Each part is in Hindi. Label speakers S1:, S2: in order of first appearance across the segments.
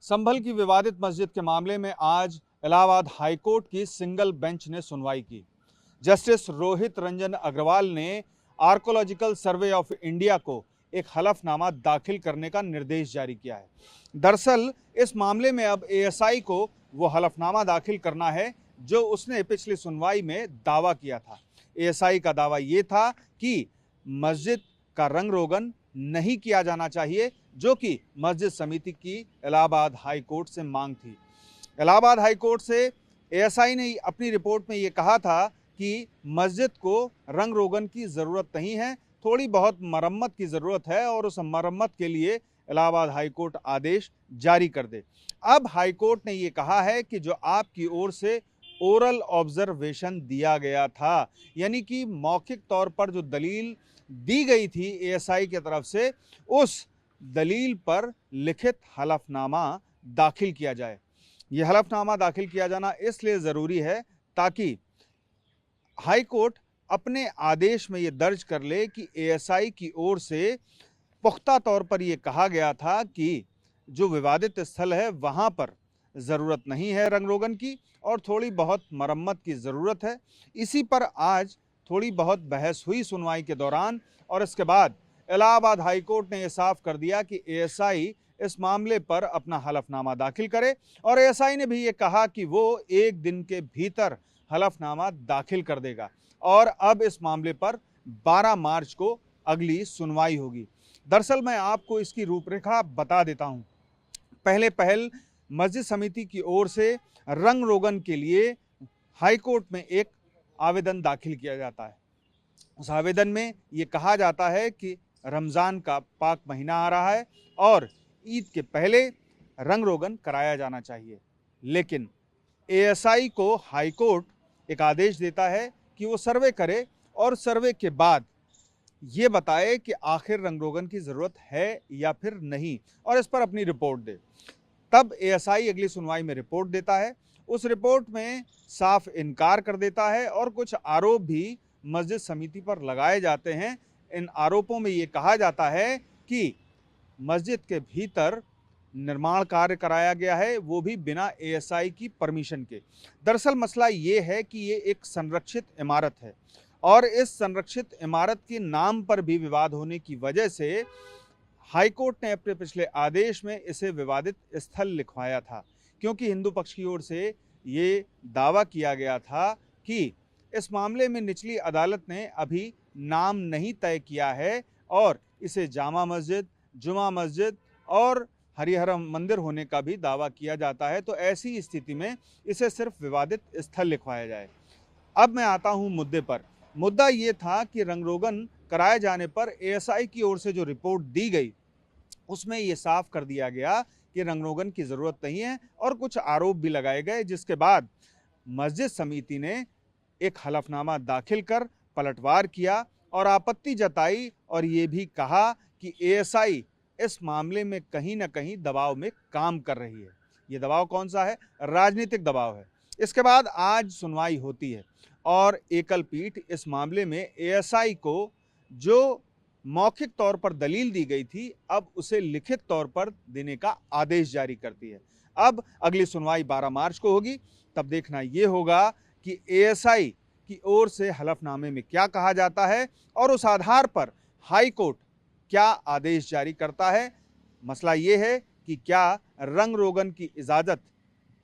S1: संभल की विवादित मस्जिद के मामले में आज इलाहाबाद हाईकोर्ट की सिंगल बेंच ने सुनवाई की। जस्टिस रोहित रंजन अग्रवाल ने आर्कोलॉजिकल सर्वे ऑफ इंडिया को एक हलफनामा दाखिल करने का निर्देश जारी किया है। दरअसल इस मामले में अब एएसआई को वो हलफनामा दाखिल करना है जो उसने पिछली सुनवाई में दावा किया था। एएसआई का दावा ये था कि मस्जिद का रंग रोगन नहीं किया जाना चाहिए, जो कि मस्जिद समिति की इलाहाबाद हाई कोर्ट से मांग थी। इलाहाबाद हाई कोर्ट से एएसआई ने अपनी रिपोर्ट में ये कहा था कि मस्जिद को रंग रोगन की ज़रूरत नहीं है, थोड़ी बहुत मरम्मत की ज़रूरत है और उस मरम्मत के लिए इलाहाबाद हाई कोर्ट आदेश जारी कर दे। अब हाई कोर्ट ने ये कहा है कि जो आपकी ओर से ओरल ऑब्जर्वेशन दिया गया था, यानी कि मौखिक तौर पर जो दलील दी गई थी एएसआई की तरफ से, उस दलील पर लिखित हलफनामा दाखिल किया जाए। यह हलफनामा दाखिल किया जाना इसलिए ज़रूरी है ताकि हाई कोर्ट अपने आदेश में ये दर्ज कर ले कि एएसआई की ओर से पुख्ता तौर पर यह कहा गया था कि जो विवादित स्थल है वहाँ पर ज़रूरत नहीं है रंग रोगन की और थोड़ी बहुत मरम्मत की ज़रूरत है। इसी पर आज थोड़ी बहुत बहस हुई सुनवाई के दौरान और इसके बाद इलाहाबाद हाई कोर्ट ने यह साफ कर दिया कि एएसआई इस मामले पर अपना हलफनामा दाखिल करे और एएसआई ने भी ये कहा कि वो एक दिन के भीतर हलफनामा दाखिल कर देगा और अब इस मामले पर 12 मार्च को अगली सुनवाई होगी। दरअसल मैं आपको इसकी रूपरेखा बता देता हूँ। पहल मस्जिद समिति की ओर से रंग रोगन के लिए हाई कोर्ट में एक आवेदन दाखिल किया जाता है। उस आवेदन में ये कहा जाता है कि रमज़ान का पाक महीना आ रहा है और ईद के पहले रंग रोगन कराया जाना चाहिए, लेकिन एएसआई को हाई कोर्ट एक आदेश देता है कि वो सर्वे करे और सर्वे के बाद ये बताए कि आखिर रंग रोगन की ज़रूरत है या फिर नहीं और इस पर अपनी रिपोर्ट दे। तब एएसआई अगली सुनवाई में रिपोर्ट देता है। उस रिपोर्ट में साफ इनकार कर देता है और कुछ आरोप भी मस्जिद समिति पर लगाए जाते हैं। इन आरोपों में ये कहा जाता है कि मस्जिद के भीतर निर्माण कार्य कराया गया है, वो भी बिना एएसआई की परमिशन के। दरअसल मसला ये है कि ये एक संरक्षित इमारत है और इस संरक्षित इमारत के नाम पर भी विवाद होने की वजह से हाई कोर्ट ने अपने पिछले आदेश में इसे विवादित स्थल लिखवाया था, क्योंकि हिंदू पक्ष की ओर से ये दावा किया गया था कि इस मामले में निचली अदालत ने अभी नाम नहीं तय किया है और इसे जामा मस्जिद, जुमा मस्जिद और हरिहरम मंदिर होने का भी दावा किया जाता है। तो ऐसी स्थिति में इसे सिर्फ विवादित स्थल लिखवाया जाए। अब मैं आता हूँ मुद्दे पर। मुद्दा ये था कि रंग रोगन कराए जाने पर एएसआई की ओर से जो रिपोर्ट दी गई उसमें ये साफ कर दिया गया कि रंग रोगन की ज़रूरत नहीं है और कुछ आरोप भी लगाए गए, जिसके बाद मस्जिद समिति ने एक हलफनामा दाखिल कर पलटवार किया और आपत्ति जताई और ये भी कहा कि एएसआई इस मामले में कहीं ना कहीं दबाव में काम कर रही है। ये दबाव कौन सा है? राजनीतिक दबाव है। इसके बाद आज सुनवाई होती है और एकल पीठ इस मामले में एएसआई को जो मौखिक तौर पर दलील दी गई थी अब उसे लिखित तौर पर देने का आदेश जारी करती है। अब अगली सुनवाई 12 मार्च को होगी। तब देखना ये होगा कि एएसआई की ओर से हलफनामे में क्या कहा जाता है और उस आधार पर हाई कोर्ट क्या आदेश जारी करता है। मसला ये है कि क्या रंग रोगन की इजाज़त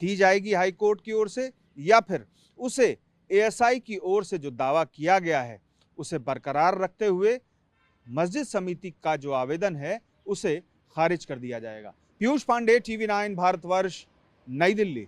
S1: दी जाएगी हाई कोर्ट की ओर से या फिर उसे एएसआई की ओर से जो दावा किया गया है उसे बरकरार रखते हुए मस्जिद समिति का जो आवेदन है उसे खारिज कर दिया जाएगा। पीयूष पांडे, टीवी 9 भारतवर्ष, नई दिल्ली।